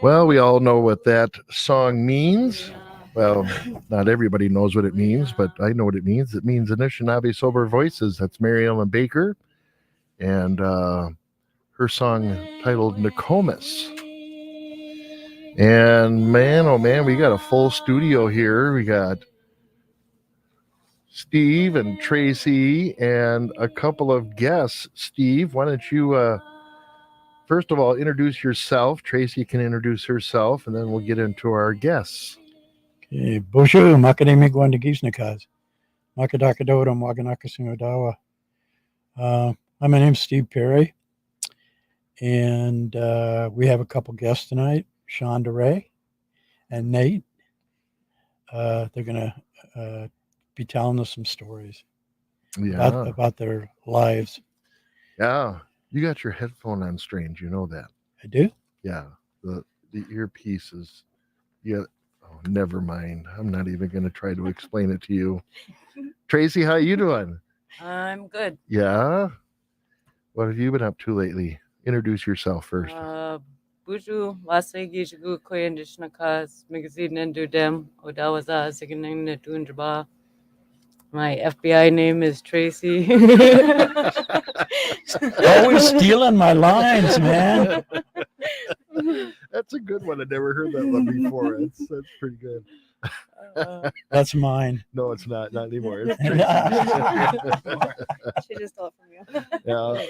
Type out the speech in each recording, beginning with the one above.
Well, we all know what that song means. Well, not everybody knows what it means, but I know what it means. It means Anishinabe Sober Voices. That's Mary Ellen Baker and her song titled Nokomis. And man, oh man, we got a full studio here. We got Steve and Tracy and a couple of guests. Steve, why don't you first of all introduce yourself? Tracy can introduce herself, and then we'll get into our guests. Okay, Bonjour, Makademi Gwandagisnakas. Makadakadodam Waganakasingodawa. My name's Steve Perry, and we have a couple guests tonight, Shonda Ray and Nate. They're going to be telling us some stories about their lives. Yeah, you got your headphone on strange, you know that. I do? Yeah, the earpiece is, yeah. Oh, never mind. I'm not even going to try to explain it to you. Tracy, how you doing? I'm good. Yeah. What have you been up to lately? Introduce yourself first. Buju Wasegi Shigu Koyandishnakas magazine and do them Odawaza Siganing Tunjaba. My FBI name is Tracy. Always stealing my lines, man. That's a good one. I never heard that one before. That's pretty good. That's mine. No, it's not. Not anymore. It's She just stole it from you. Yeah.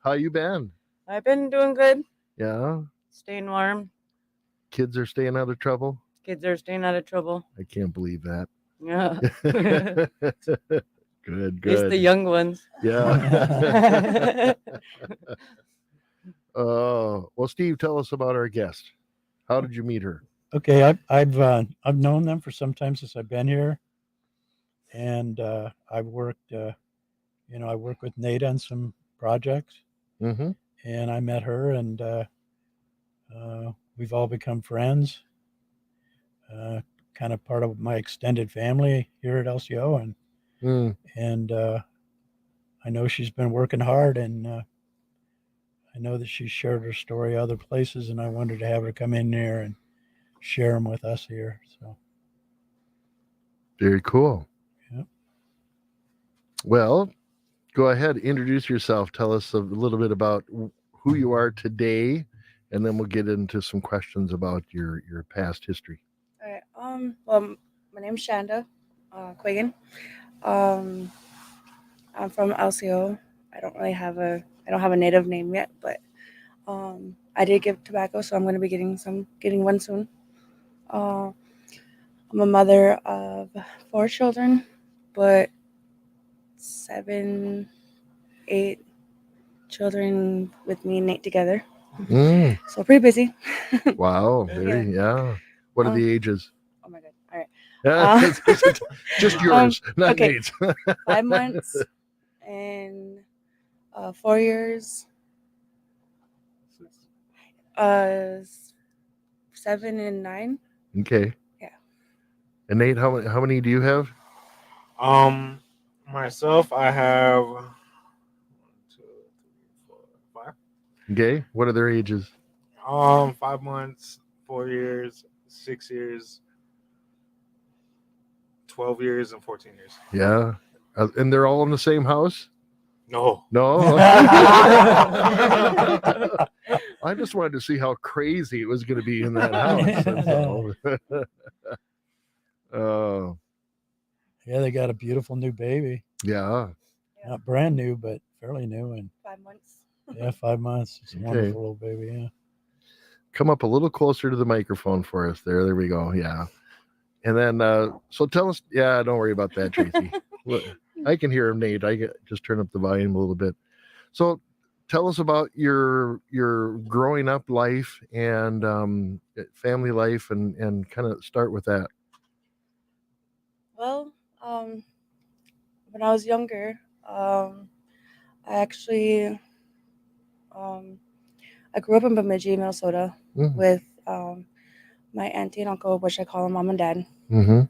How you been? I've been doing good. Yeah. Staying warm. Kids are staying out of trouble? Kids are staying out of trouble. I can't believe that. Yeah. Good. At least the young ones. Yeah. Well, Steve, tell us about our guest. How did you meet her? Okay, I've known them for some time since I've been here, and I've worked. I work with Nate on some projects, Mm-hmm. and I met her, and we've all become friends. Kind of part of my extended family here at LCO, and I know she's been working hard, and I know that she shared her story other places, and I wanted to have her come in there and share them with us here. So very cool. Yep. Well, go ahead, introduce yourself. Tell us a little bit about who you are today, and then we'll get into some questions about your past history. All right. Well, my name's Shonda Quiggin. I'm from LCO. I don't have a native name yet, but I did give tobacco, so I'm going to be getting one soon. I'm a mother of 4 children, but 7, 8 children with me and Nate together. So pretty busy. Wow. Yeah. What are the ages? Oh my God. All right. Just yours, not okay. Nate's. 5 months and 4 years. 7 and 9. Okay. Yeah. And Nate, how many do you have? Myself, I have 1, 2, 3, 4, 5. Okay. What are their ages? 5 months, 4 years, 6 years, 12 years, and 14 years. Yeah. And they're all in the same house? No. I just wanted to see how crazy it was going to be in that house. yeah, they got a beautiful new baby. Yeah. Not brand new, but fairly new. And 5 months. Yeah, 5 months. It's a wonderful little baby. Yeah. Come up a little closer to the microphone for us. There we go. Yeah. And then, so tell us. Yeah, don't worry about that, Tracy. Look, I can hear him, Nate. Just turn up the volume a little bit. So, tell us about your growing up life and family life, and kind of start with that. Well, when I was younger, I actually I grew up in Bemidji, Minnesota, with my auntie and uncle, which I call them mom and dad. Mm-hmm.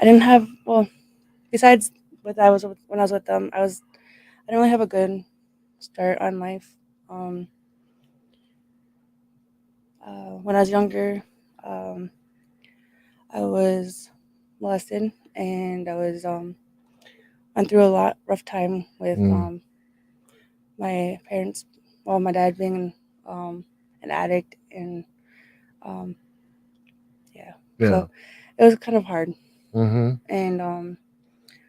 I didn't have, well, besides when I was with them, I didn't really have a good start on life. Um, when I was younger, um, I was molested, and I was went through a rough time with Mm. my parents. Well, my dad being an addict, and um, yeah, Yeah. so it was kind of hard. Mm-hmm. And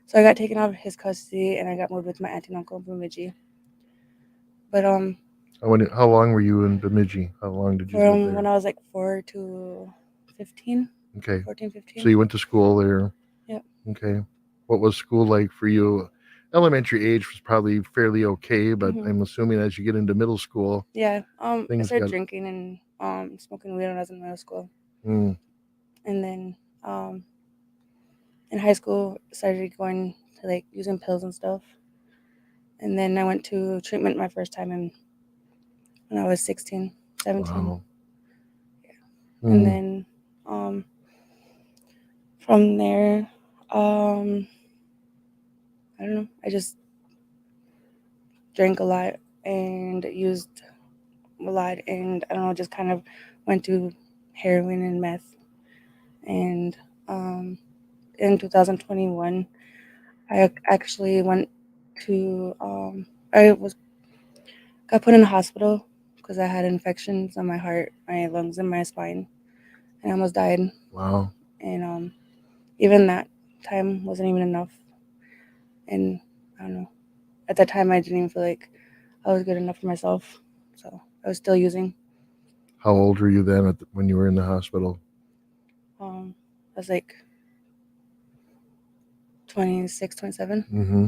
so I got taken out of his custody, and I got moved with my auntie and uncle in Bemidji. But How long were you in Bemidji? How long did you live from there? when I was like 4 to 15, Okay. 14, So 15. you went to school there. Yep. Okay. What was school like for you? Elementary age was probably fairly okay, but Mhm. I'm assuming as you get into middle school, Yeah. I things started got. drinking and smoking weed when I was in middle school, Mm, and then in high school started going to like using pills and stuff. And then I went to treatment my first time when I was 16, 17. wow. And Mm, then from there, I don't know. I just drank a lot and used a lot, and I don't know, just kind of went to heroin and meth. And in 2021, I actually went to I was got put in a hospital because I had infections on my heart, my lungs, and my spine, and I almost died. wow. And even that time wasn't even enough. And I don't know. At that time, I didn't even feel like I was good enough for myself, so I was still using. How old were you then when you were in the hospital? I was like 26, 27, Mm-hmm.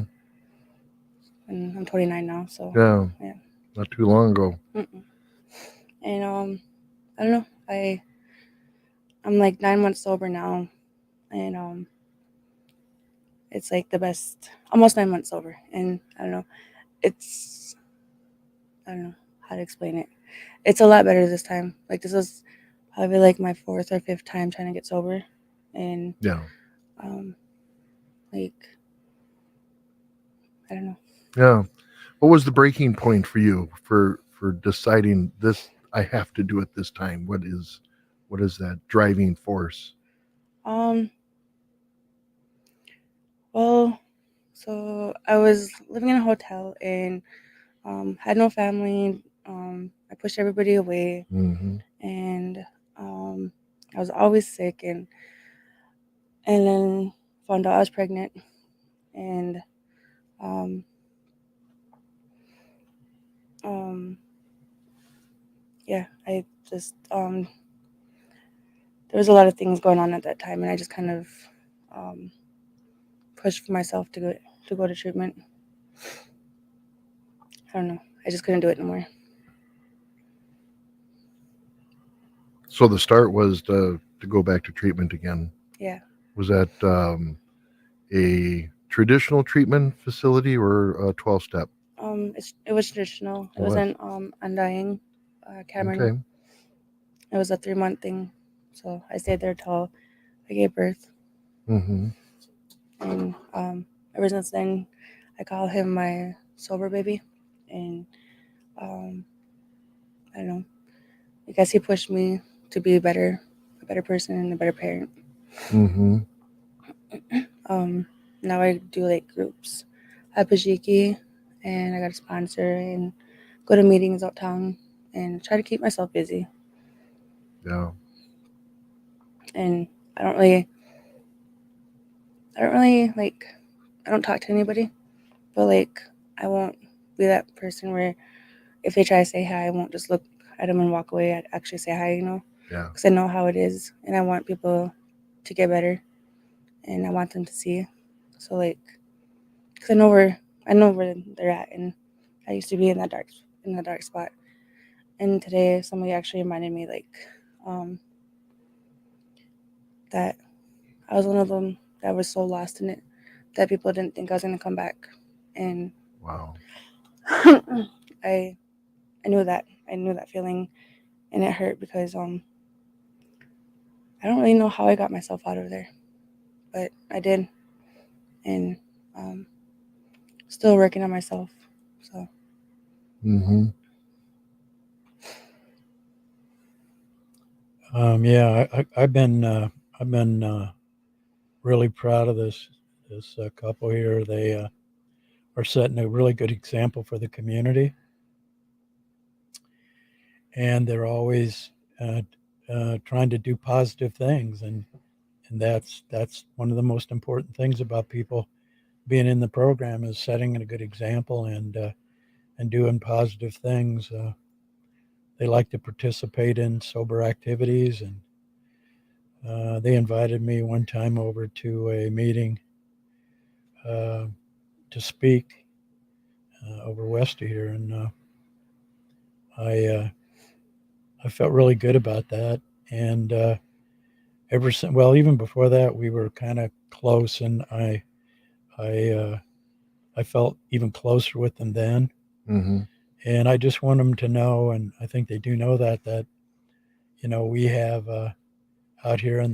and I'm 29 now. So Yeah. yeah. Not too long ago. Mm-mm. And I don't know. I'm like 9 months sober now, and it's like the best. Almost 9 months sober, and I don't know. It's I don't know how to explain it. It's a lot better this time. Like this is probably like my fourth or fifth time trying to get sober, and Yeah. um, like I don't know. Yeah. What was the breaking point for you for deciding this? I have to do it this time. What is that driving force? Um, well, so I was living in a hotel and had no family. I pushed everybody away, Mm-hmm. and um, I was always sick, and then found out I was pregnant, and um, um, yeah, I just there was a lot of things going on at that time, and I just kind of um, pushed for myself to go to treatment. I don't know. I just couldn't do it no more. So the start was to go back to treatment again. Yeah. Was that a traditional treatment facility or a 12-step? It was traditional. It It was was. in Undying, Cameron. Okay. It was a 3 month thing, so I stayed there till I gave birth, Mm-hmm. and ever since then, I call him my sober baby, and um, I don't know. I guess he pushed me to be a better person, and a better parent. Mm-hmm. Um, Now I do like groups at Pajiki, and I got a sponsor and go to meetings out town and try to keep myself busy. Yeah. And I don't really like, I don't talk to anybody, but like, I won't be that person where if they try to say hi, I won't just look at them and walk away. I'd actually say hi, Yeah. because I know how it is, and I want people to get better, and I want them to see. So like, because I know where they're at, and I used to be in the dark spot. And today, somebody actually reminded me like, um, that I was one of them that was so lost in it that people didn't think I was gonna come back, and Wow. I I knew that feeling, and it hurt because I don't really know how I got myself out of there, but I did, and still working on myself. So Mm-hmm. I've been really proud of this couple here. They are setting a really good example for the community, and they're always trying to do positive things, and that's one of the most important things about people being in the program is setting a good example and doing positive things. They like to participate in sober activities, and they invited me one time over to a meeting uh, to speak over west of here, and I felt really good about that. And ever since, well, even before that, we were kind of close, and I I felt even closer with them then. Mm-hmm. And I just want them to know, and I think they do know that we have out here in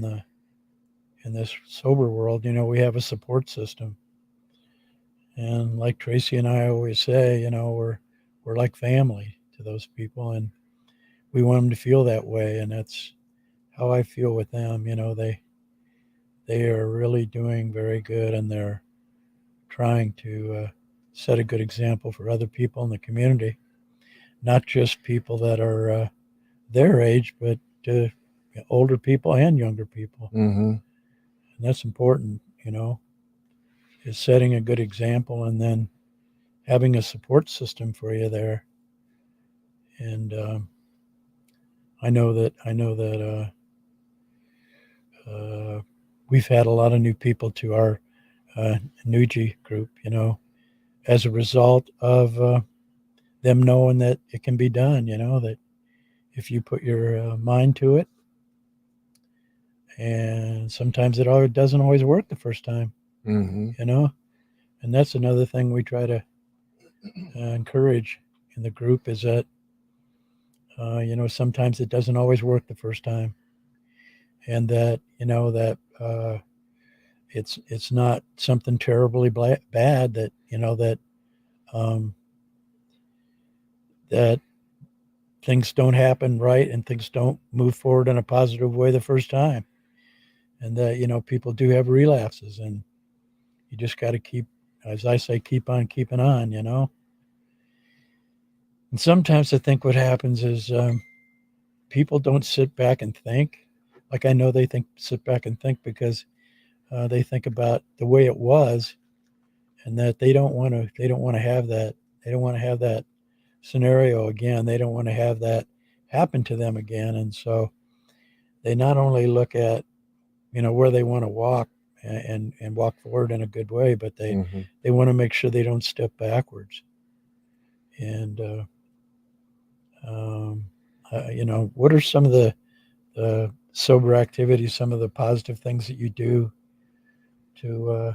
this sober world, we have a support system. And like Tracy and I always say, we're like family to those people, and we want them to feel that way. And that's how I feel with them. They are really doing very good, and they're trying to set a good example for other people in the community, not just people that are their age, but older people and younger people. Mm-hmm. And that's important, is setting a good example and then having a support system for you there. And I know that we've had a lot of new people to our Nuji group, as a result of them knowing that it can be done, that if you put your mind to it, and sometimes it doesn't always work the first time, Mm-hmm. and that's another thing we try to encourage in the group is that, sometimes it doesn't always work the first time, and that, that it's not something terribly bad that, um, that things don't happen right and things don't move forward in a positive way the first time, and that people do have relapses, and you just got to keep, as I say, keep on keeping on. And sometimes I think what happens is people don't sit back and think. Like I know they sit back and think because they think about the way it was, and that they don't want to have that. They don't want to have that scenario again. They don't want to have that happen to them again. And so they not only look at where they want to walk and walk forward in a good way, but Mm-hmm. they want to make sure they don't step backwards. And um, what are some of the sober activities, some of the positive things that you do to uh,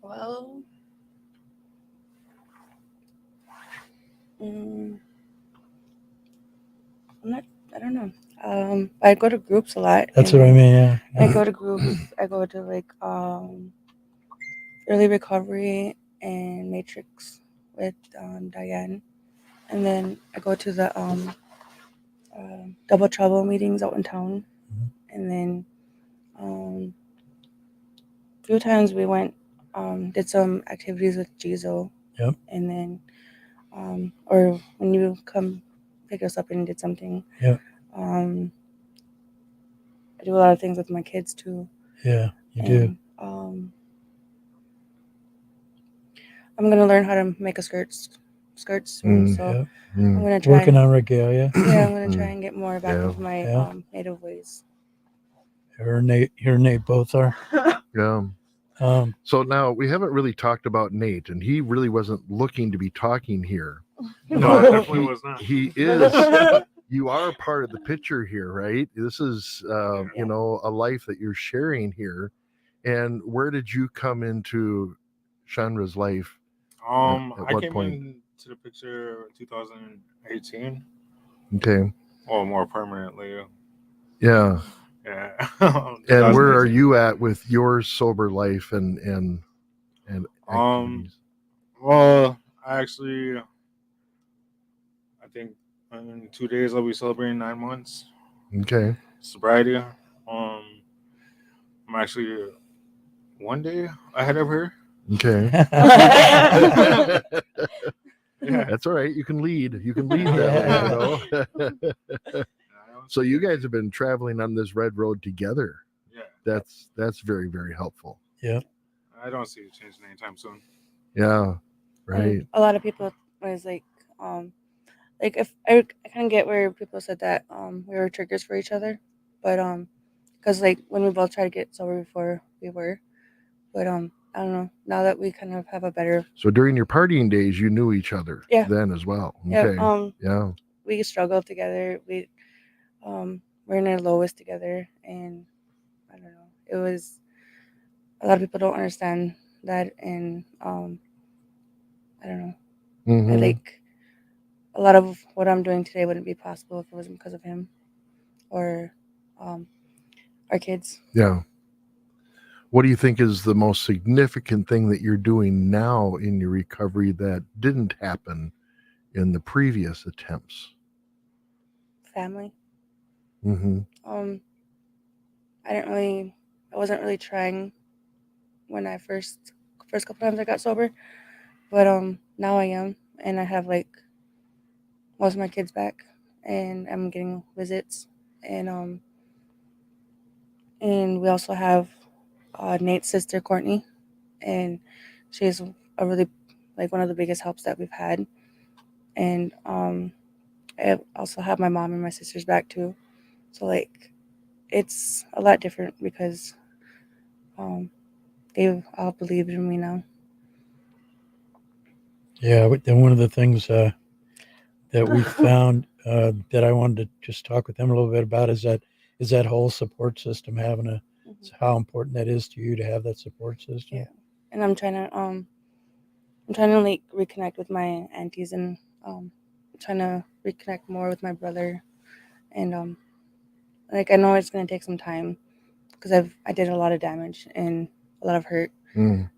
well, mm, I'm not. I don't know. I go to groups a lot. that's what I mean. Yeah. I go to groups. I go to like early recovery and matrix with Diane, and then I go to the double trouble meetings out in town, Mhm. and then a few times we went did some activities with Jizo, Yep. and then or when you come pick us up and did something. Yep. I do a lot of things with my kids too. Yeah, you do. And I'm gonna learn how to make a skirts soon. So Yep. I'm gonna try. Working on regalia. Yeah, I'm gonna try and get more back Yeah. into my Yeah. native ways. Her and Nate both are. Yeah. Um, So now we haven't really talked about Nate, and he really wasn't looking to be talking here. No, it definitely was not. He is. You are part of the picture here, right? This is, a life that you're sharing here. And where did you come into Chandra's life? At I what came point? into the picture 2018. Okay. Or more permanently. Yeah. Yeah. And where are 2018. you at with your sober life and activities? Well, actually, I think in 2 days I'll be celebrating 9 months Okay. sobriety. I'm actually 1 day ahead of her. Okay. Yeah. That's all right. You can lead. You can lead that way, you know. So you guys have been traveling on this red road together. Yeah. That's very, very helpful. Yeah. I don't see it changing anytime soon. Yeah. Right. And a lot of people was like if I kind of get where people said that we were triggers for each other, but because like when we both tried to get sober before we were, but I don't know, now that we kind of have a better So during your partying days, you knew each other Yeah. then as well. yeah Okay. Yeah. we struggled together, we're in our lowest together, and I don't know, it was a lot of people don't understand that, and I don't know, I Mhm. like a lot of what I'm doing today wouldn't be possible if it wasn't because of him or our kids. Yeah. What do you think is the most significant thing that you're doing now in your recovery that didn't happen in the previous attempts? Family. Mm-hmm. I wasn't really trying when I first couple times I got sober, but now I am, and I have like most of my kids back, and I'm getting visits, and and we also have Nate's sister Courtney, and she's a really like one of the biggest helps that we've had, and I also have my mom and my sisters back too, so like it's a lot different because um, they've all believed in me now. Yeah. Then one of the things that we found that I wanted to just talk with them a little bit about is that whole support system, having how important that is to you to have that support system. Yeah, and I'm trying to like reconnect with my aunties, and trying to reconnect more with my brother, and like I know it's gonna take some time because I did a lot of damage and a lot of hurt,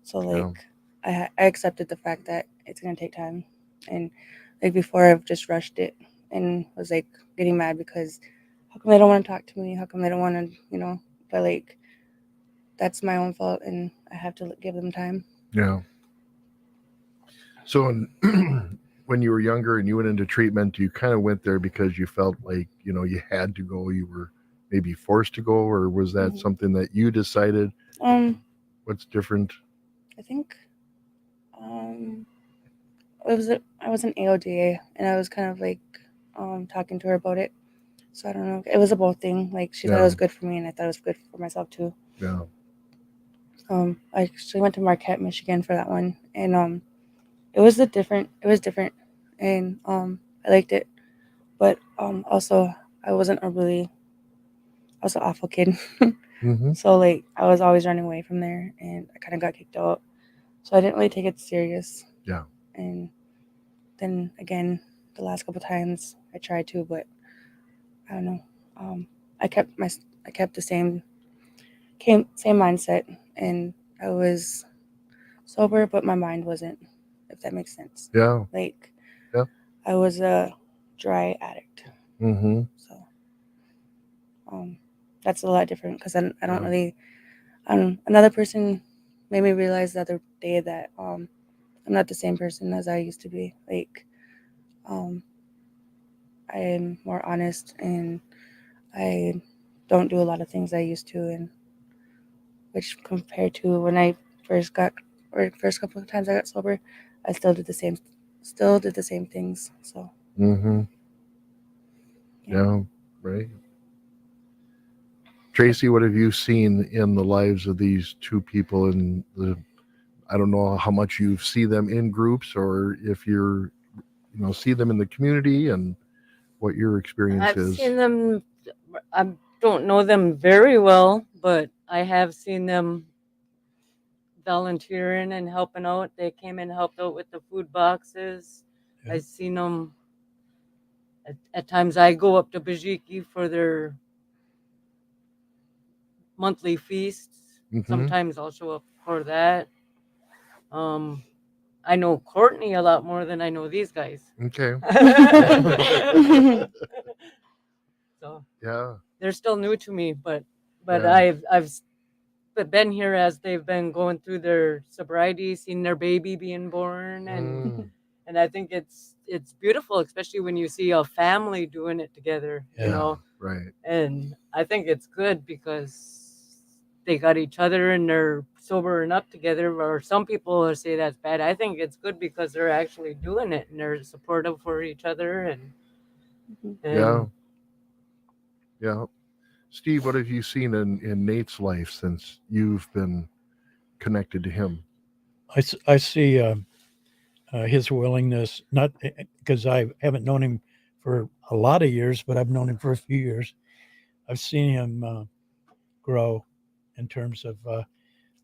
so like I accepted the fact that it's gonna take time, and like before I've just rushed it and was like getting mad because how come they don't want to talk to me? How come they don't want to, But like that's my own fault, and I have to give them time. Yeah. So when you were younger and you went into treatment, you kind of went there because you felt like, you had to go, you were maybe forced to go, or was that something that you decided? What's different? I think I was an AODA, and I was kind of like talking to her about it. So I don't know. It was a both thing. Like she thought it was good for me, and I thought it was good for myself too. Yeah. I actually went to Marquette, Michigan for that one, and it was different. It was different, and I liked it, but also I wasn't I was an awful kid. Mm-hmm. So like I was always running away from there, and I kind of got kicked out. So I didn't really take it serious. Yeah. And then again, the last couple times I tried to, but I don't know. I kept the same mindset, and I was sober, but my mind wasn't. If that makes sense. Yeah. Like, Yeah. I was a dry addict. Mm-hmm. So, that's a lot different because I don't really. Another person made me realize the other day that I'm not the same person as I used to be. Like, I am more honest, and I don't do a lot of things I used to, and which compared to when I first got or first couple of times I got sober, I still did the same things. So Mm-hmm. Yeah. Right. Tracy, what have you seen in the lives of these two people? And I don't know how much you see them in groups, or if you're, see them in the community, and what your experience I've is. seen them. I don't know them very well, but I have seen them volunteering and helping out. They came and helped out with the food boxes. Yeah. I've seen them. At times, I go up to Bajiki for their monthly feasts. Mhm. Sometimes I'll show up for that. I know Courtney a lot more than I know these guys. Okay. So Yeah. they're still new to me, but Yeah. I've been here as they've been going through their sobriety, seen their baby being born, Mm. and I think it's beautiful, especially when you see a family doing it together, you Yeah. know. Right. And I think it's good because they got each other and they're sobering up together. Or some people will say that's bad. I think it's good because they're actually doing it and they're supportive for each other and Yeah. Yeah. Steve, what have you seen in Nate's life since you've been connected to him? I see his willingness, not because I haven't known him for a lot of years, but I've known him for a few years. I've seen him grow in terms of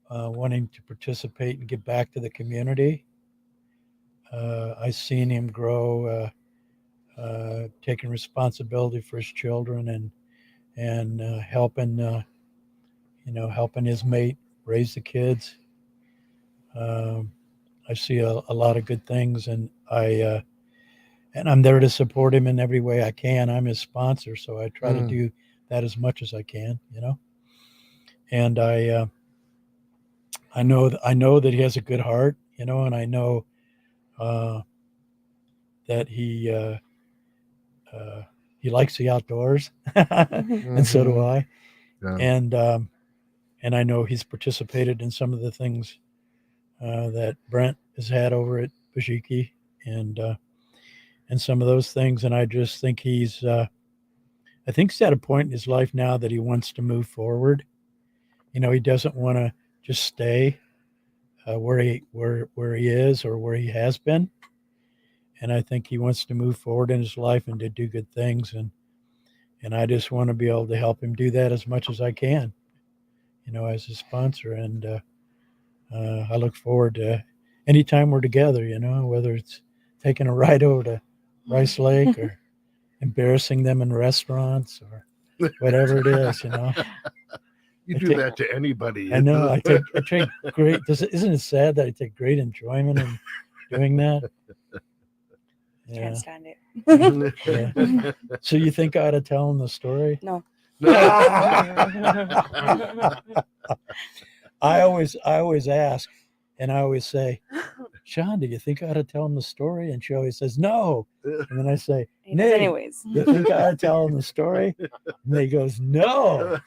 wanting to participate and give back to the community. I've seen him grow, taking responsibility for his children and helping, helping his mate raise the kids. Um, I see a lot of good things, and I'm there to support him in every way I can. I'm his sponsor, so I try to do that as much as I can, And I know that he has a good heart, and I know uh, that he likes the outdoors, and so do Mhm. I. Yeah. And I know he's participated in some of the things that Brent has had over at Bajiki, and some of those things. And I just think I think he's at a point in his life now that he wants to move forward. He doesn't want to just stay where he is or where he has been. And I think he wants to move forward in his life and to do good things. And I just want to be able to help him do that as much as I can, as his sponsor. And I look forward to anytime we're together, whether it's taking a ride over to Rice Lake or embarrassing them in restaurants or whatever it is, You I do take- that to anybody. I know I take great. Isn't it sad that I take great enjoyment in doing that? Yeah. Can't stand it. Yeah. So you think I ought to tell him the story? No. I always ask, and I always say, Sean, do you think I ought to tell him the story? And she always says no. And then I say, He does Nate, anyways. you think I ought to tell him the story? And he goes, no.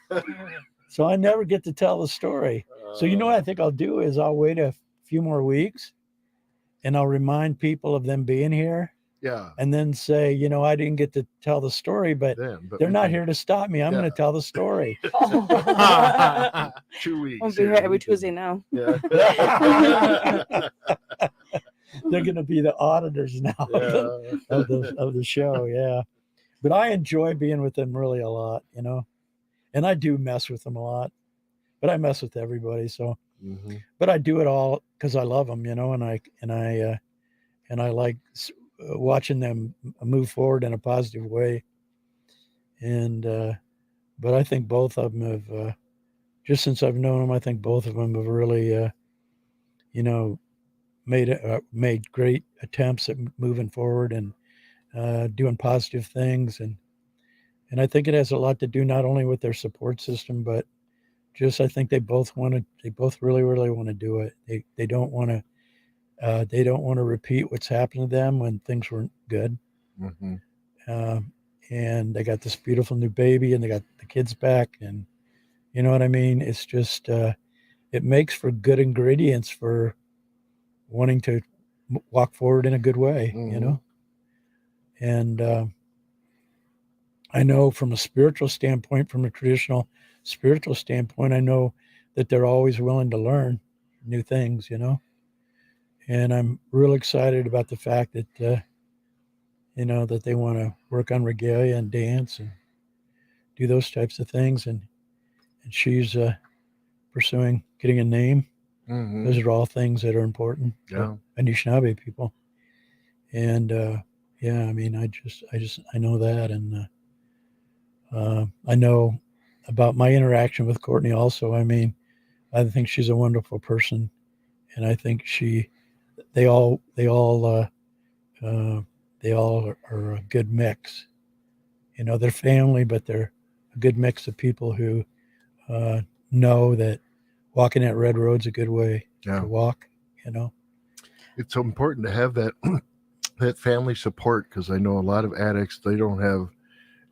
So I never get to tell the story. So you know what I think I'll do is I'll wait a few more weeks and I'll remind people of them being here Yeah. and then say, I didn't get to tell the story, but they're not here to stop me. I'm going to tell the story. 2 weeks. I'll be here every Tuesday now. Yeah. They're going to be the auditors now of the show. Yeah. But I enjoy being with them really a lot, and I do mess with them a lot, but I mess with everybody. So, but I do it all because I love them, and I like watching them move forward in a positive way. And, but I think both of them have, just since I've known them, I think both of them have really, made great attempts at moving forward and doing positive things. And I think it has a lot to do not only with their support system, but just I think they both really, really want to do it. They don't want to repeat what's happened to them when things weren't good. And they got this beautiful new baby and they got the kids back, and you know what I mean? It's just, it makes for good ingredients for wanting to walk forward in a good way, And I know from a spiritual standpoint, from a traditional spiritual standpoint, I know that they're always willing to learn new things, And I'm real excited about the fact that, that they want to work on regalia and dance and do those types of things. And she's pursuing getting a name. Those are all things that are important to Anishinabe people. And yeah, I mean, I know that, and I know about my interaction with Courtney. Also, I mean, I think she's a wonderful person, and I think they all uh, they all are a good mix. You know, they're family, but they're a good mix of people who uh, know that walking that red road's a good way Yeah. to walk. You know, It's so important to have that that family support, because I know a lot of addicts, they don't have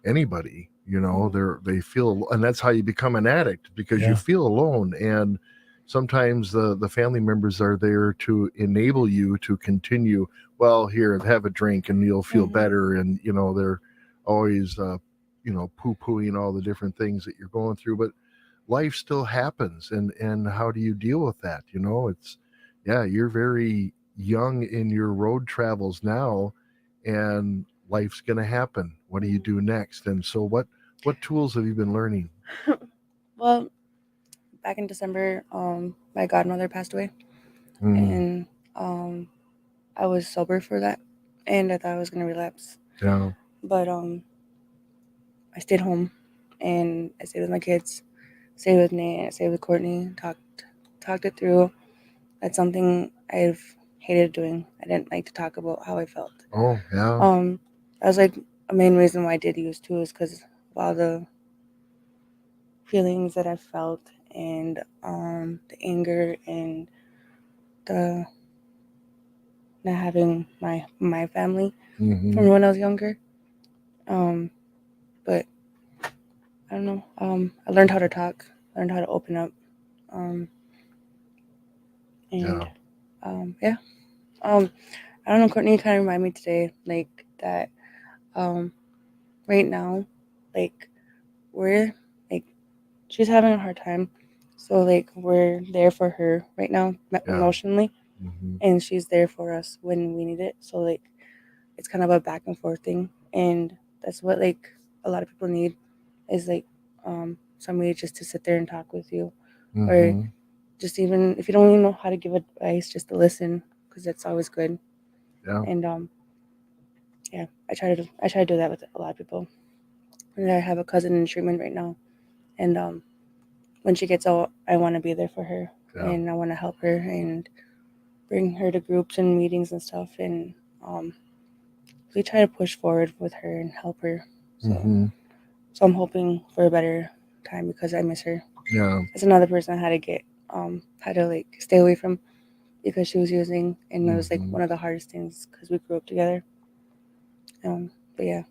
anybody. You know, they feel, and that's how you become an addict, because you Yeah. feel alone. And sometimes the family members are there to enable you to continue. Well, here, have a drink and you'll feel better. And you know, they're always poo-pooing all the different things that you're going through, but life still happens. And how do you deal with that? You know, it's, yeah, you're very young in your road travels now, and life's going to happen. What do you do next? And so what tools have you been learning? Well, back in December, my godmother passed away, and I was sober for that, and I thought I was gonna relapse. Yeah. But I stayed home, and I stayed with my kids, stayed with Nate, I stayed with Courtney, talked it through. That's something I've hated doing. I didn't like to talk about how I felt. Oh, yeah. That was like a main reason why I did use too, is because of all the feelings that I felt, and the anger, and the not having my family from when I was younger. But I don't know. I learned how to talk, learned how to open up, and Yeah. yeah. I don't know. Courtney kind of reminded me today, like that. Right now, like we're like she's having a hard time, so like we're there for her right now emotionally, and she's there for us when we need it. So like it's kind of a back and forth thing, and that's what like a lot of people need, is like somebody just to sit there and talk with you, or just even if you don't even know how to give advice, just to listen, because that's always good. Yeah. And yeah, I try to do that with a lot of people. And I have a cousin in treatment right now, and when she gets out, I want to be there for her, Yeah. and I want to help her and bring her to groups and meetings and stuff, and we try to push forward with her and help her. So I'm hoping for a better time, because I miss her. Yeah. It's another person I had to get had to like stay away from, because she was using, and it was like one of the hardest things, because we grew up together. But yeah,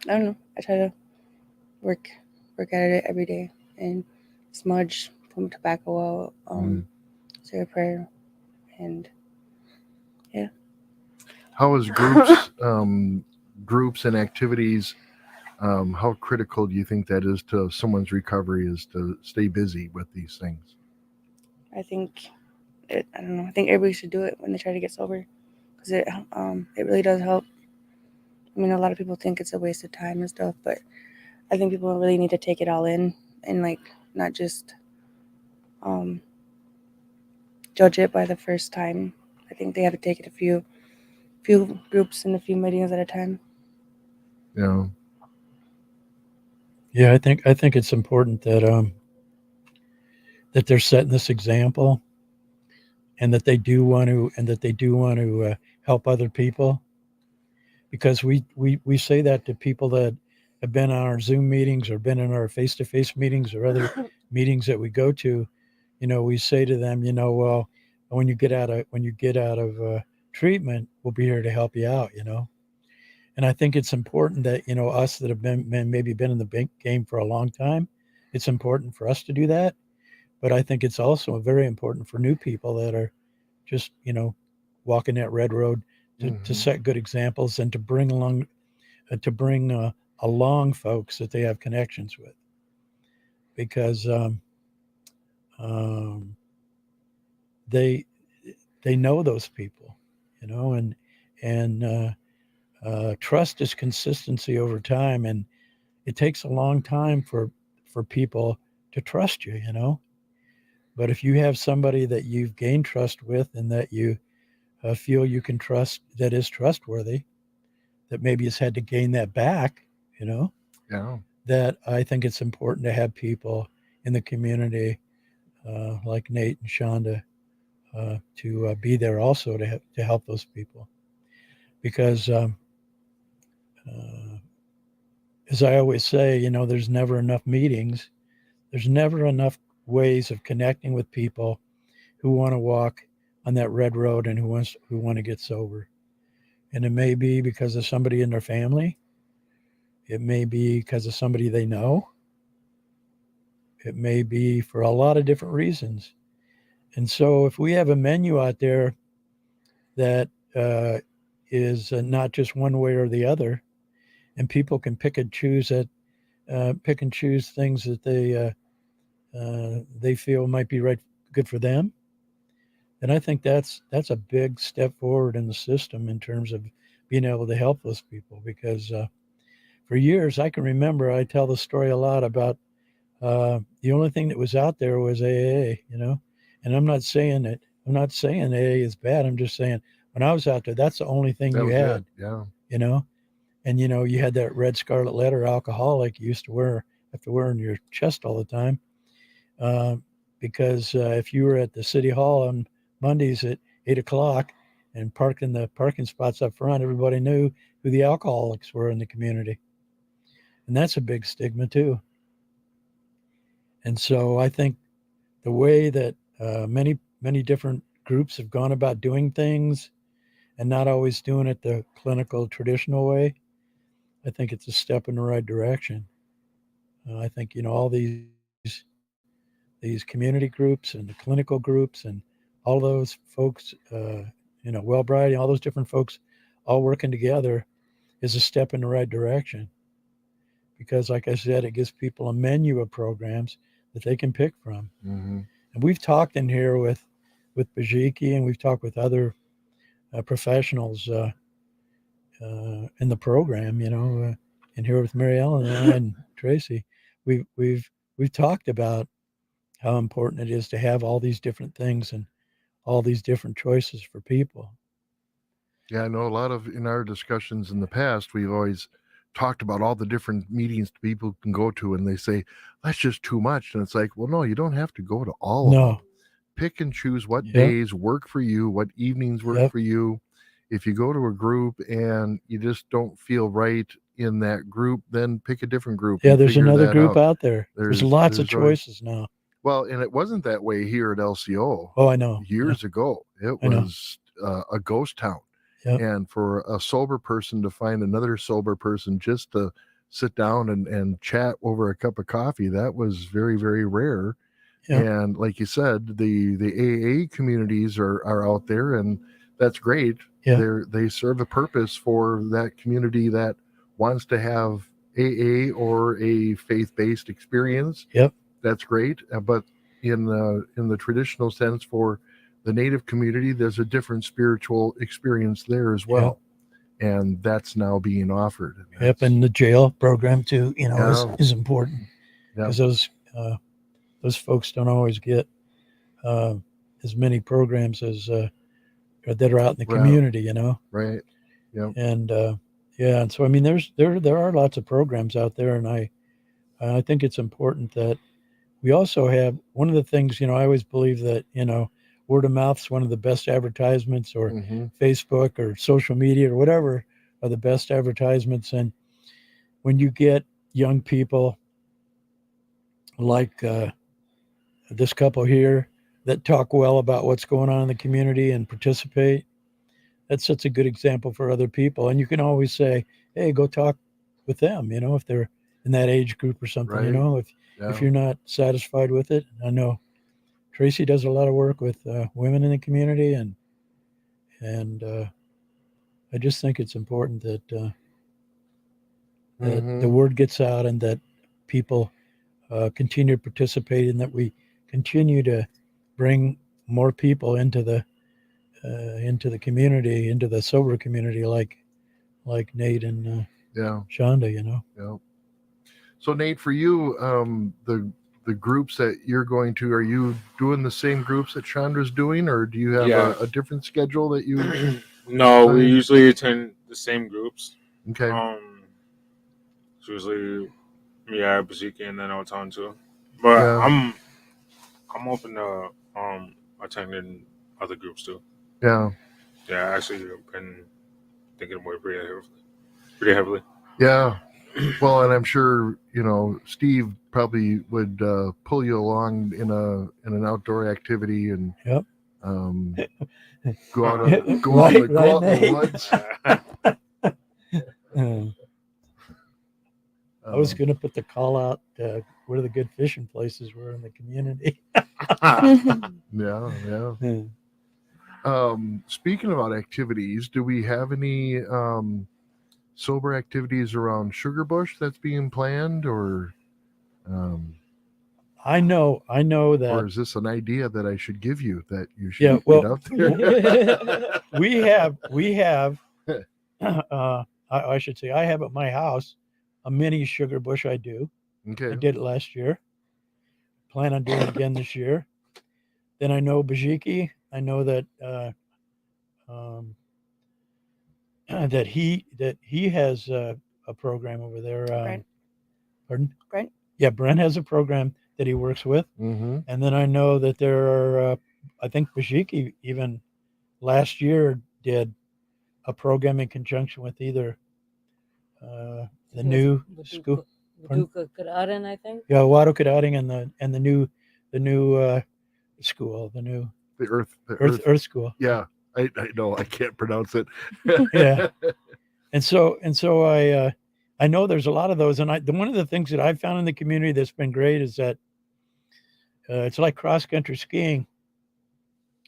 I don't know. I try to work at it every day, and smudge from tobacco out, say a prayer, and yeah. How is groups groups and activities, how critical do you think that is to someone's recovery, is to stay busy with these things? I think I don't know. I think everybody should do it when they try to get sober, because it really does help. I mean, a lot of people think it's a waste of time and stuff, but I think people really need to take it all in, and like not just um, judge it by the first time. I think they have to take it a few groups and a few meetings at a time. Yeah. yeah. I think it's important that they're setting this example, and that they do want to help other people, because we say that to people that have been on our Zoom meetings, or been in our face-to-face meetings, or other meetings that we go to. You know, we say to them, you know, well, when you get out of treatment, we'll be here to help you out. You know, and I think it's important that, you know, us that have maybe been in the bank game for a long time, it's important for us to do that. But I think it's also very important for new people that are just, you know, walking that red road, to set good examples, and to bring along folks that they have connections with, because um, they they know those people, you know, and trust is consistency over time, and it takes a long time for people to trust you, you know. But if you have somebody that you've gained trust with, and that you feel you can trust, that is trustworthy, that maybe has had to gain that back, you know, Yeah. that I think it's important to have people in the community like Nate and Shonda to be there also to help those people. Because uh, as I always say, there's never enough meetings. There's never enough ways of connecting with people who want to walk on that red road and who want to get sober. And it may be because of somebody in their family. It may be because of somebody they know. It may be for a lot of different reasons. And so if we have a menu out there that is not just one way or the other, and people can pick and choose things that they feel might be good for them, then I think that's a big step forward in the system in terms of being able to help those people. Because for years, I can remember, I tell the story a lot about the only thing that was out there was AA, and I'm not saying AA is bad. I'm just saying when I was out there, that's the only thing That you was had, it. Yeah. And you had that red scarlet letter alcoholic you used to have to wear on your chest all the time, uh, because if you were at the city hall on Mondays at 8 o'clock and parked in the parking spots up front, everybody knew who the alcoholics were in the community, and that's a big stigma too. And so I think the way that many different groups have gone about doing things and not always doing it the clinical traditional way, I think it's a step in the right direction. I think all these community groups and the clinical groups and all those folks, Wellbright, all those different folks, all working together is a step in the right direction. Because, like I said, it gives people a menu of programs that they can pick from. Mm-hmm. And we've talked in here with Bajiki, and we've talked with other professionals in the program. In here with Mary Ellen and I and Tracy, we've talked about how important it is to have all these different things and all these different choices for people. Yeah, I know a lot of in our discussions in the past, we've always talked about all the different meetings people can go to, and they say that's just too much. And it's like, well, no, you don't have to go to all of them. No. Pick and choose what Yep. days work for you, what evenings work Yep. for you. If you go to a group and you just don't feel right in that group, then pick a different group. Yeah, and there's figure another that group out. out there. There's lots of always- choices now. Well, and it wasn't that way here at LCO. Oh, I know. Years ago, it I know. was a ghost town. Yep. And for a sober person to find another sober person just to sit down and chat over a cup of coffee, that was very, very rare. Yep. And like you said, the AA communities are out there, and that's great. Yeah. They serve a purpose for that community that wants to have AA or a faith-based experience. Yep. That's great. But in the traditional sense for the Native community, there's a different spiritual experience there as well. And that's now being offered. Yep, and the jail program too, is important Yeah. because those folks don't always get as many programs as that are out in the community, Right. Yeah. And and so I mean, there are lots of programs out there, and I think it's important that we also have one of the things. I always believe that word of mouth is one of the best advertisements, or Mm-hmm. Facebook or social media or whatever are the best advertisements. And when you get young people like this couple here that talk well about what's going on in the community and participate, that sets a good example for other people. And you can always say, hey, go talk with them, if they're in that age group or something, Right. if you're not satisfied with it. I know Tracy does a lot of work with women in the community, and I just think it's important that Mm-hmm. the word gets out and that people continue to participate, and that we continue to bring more people into the community, into the sober community, like Nate and Shonda. Yeah. So Nate, for you, the groups that you're going to, are you doing the same groups that Chandra's doing, or do you have a different schedule that you? No, we usually attend the same groups. Okay. It's usually Yeah, Bazika and then Old Town too. But Yeah. I'm open to attending other groups too. Yeah. Yeah, I actually been thinking about it pretty heavily. Yeah. Well, and I'm sure Steve probably would pull you along in an outdoor activity and Yep. um, go Right, out in right, the Nate. woods. I was Um, going to put the call out where the good fishing places were in the community. yeah. Speaking about activities, do we have any sober activities around Sugarbush that's being planned, or I know or that. is this an idea that I should give you that you should Yeah, get well, out there? we have. I should say I have at my house a mini sugar bush. I do. I Okay. did it last year. Plan on doing it again this year. Then I know Bajiki. I know that um, that he has a program over there. Brent. Pardon? Brent. Yeah, Brent has a program that he works with, Mm-hmm. and then I know that there are. I think Bajiki even last year did a program in conjunction with either the new school. Pardon? Paducah Kadarin, I think. Yeah, Wado Kadaring and the new school, the new The Earth school. Yeah, I know I can't pronounce it. Yeah. And so I know there's a lot of those, and one of the things that I've found in the community that's been great is that it's like cross country skiing.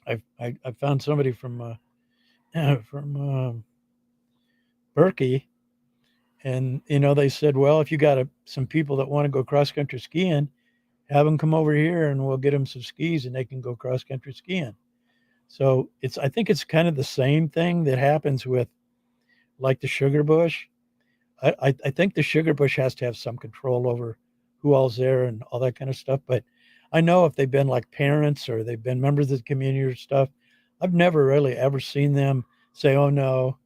I found somebody from Berkey, and they said, well, if you got some people that want to go cross country skiing, have them come over here, and we'll get them some skis, and they can go cross country skiing. So I think it's kind of the same thing that happens with like the sugar bush. I think the sugar bush has to have some control over who all's there and all that kind of stuff. But I know if they've been like parents or they've been members of the community or stuff, I've never really ever seen them say, "Oh no,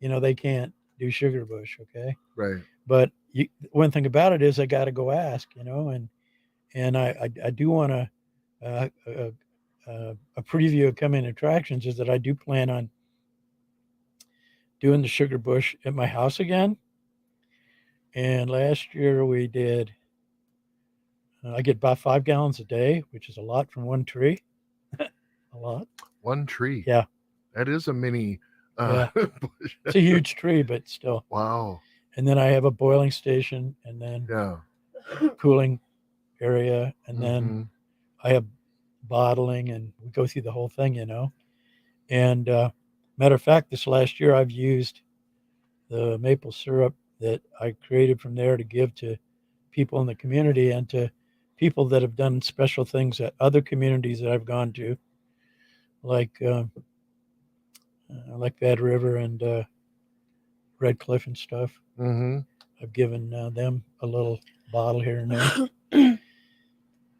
they can't do sugar bush." Okay, Right. but one thing about it is I got to go ask, and I do want to a preview of coming attractions is that I do plan on doing the sugar bush at my house again. And last year we did, I get about 5 gallons a day, which is a lot from one tree. A lot. One tree. Yeah. That is a mini. Bush. It's a huge tree, but still. Wow. And then I have a boiling station and then cooling area. And then I have bottling and we go through the whole thing, And matter of fact, this last year I've used the maple syrup that I created from there to give to people in the community and to people that have done special things at other communities that I've gone to, like Bad River and Red Cliff and stuff. Mm-hmm. I've given them a little bottle here and there.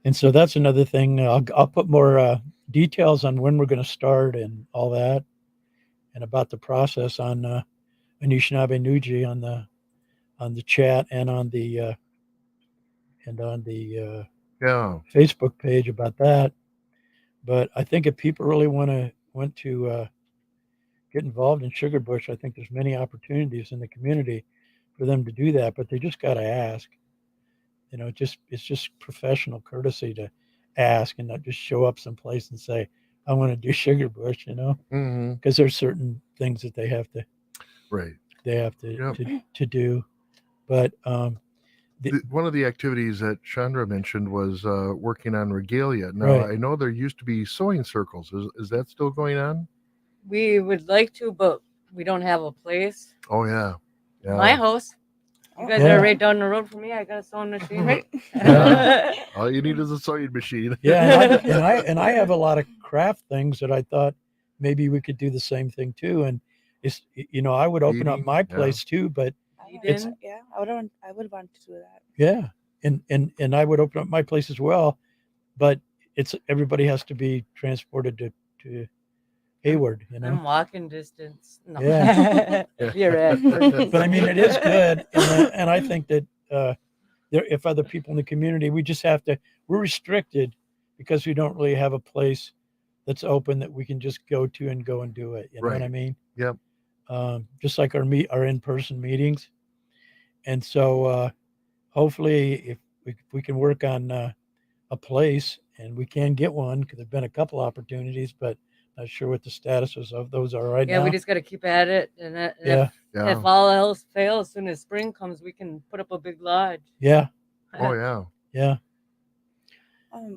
And so that's another thing. I'll put more details on when we're going to start and all that, and about the process on Anishinabe Nuji on the chat and on the Facebook page about that. But I think if people really want to get involved in Sugar Bush, I think there's many opportunities in the community for them to do that. But they just got to ask. It's just professional courtesy to ask and not just show up someplace and say, "I want to do Sugar Bush," because there's certain things that they have to to do. But one of the activities that Chandra mentioned was working on regalia. Now, right. I know there used to be sewing circles. Is that still going on? We would like to, but we don't have a place. Oh, yeah. My house. You guys are right down the road from me. I got a sewing machine. Right. All you need is a sewing machine. Yeah, and I have a lot of craft things that I thought maybe we could do the same thing too. And it's I would open up my place too, but it's I would want to do that. Yeah, and I would open up my place as well, but it's everybody has to be transported to Hayward. I'm walking distance. No. Yeah, You're at. But I mean, it is good, and I think that if other people in the community, we just have to. We're restricted because we don't really have a place that's open that we can just go to and go and do it. You know what I Right. mean? Yep. Just like our in-person meetings. And so hopefully, if we can work on a place, and we can get one, because there've been a couple opportunities, but not sure what the statuses of those are right Yeah, now. we just got to keep at it, and Yeah. Yeah. if all else fails, soon as spring comes, we can put up a big lodge. Yeah. Oh yeah. Yeah.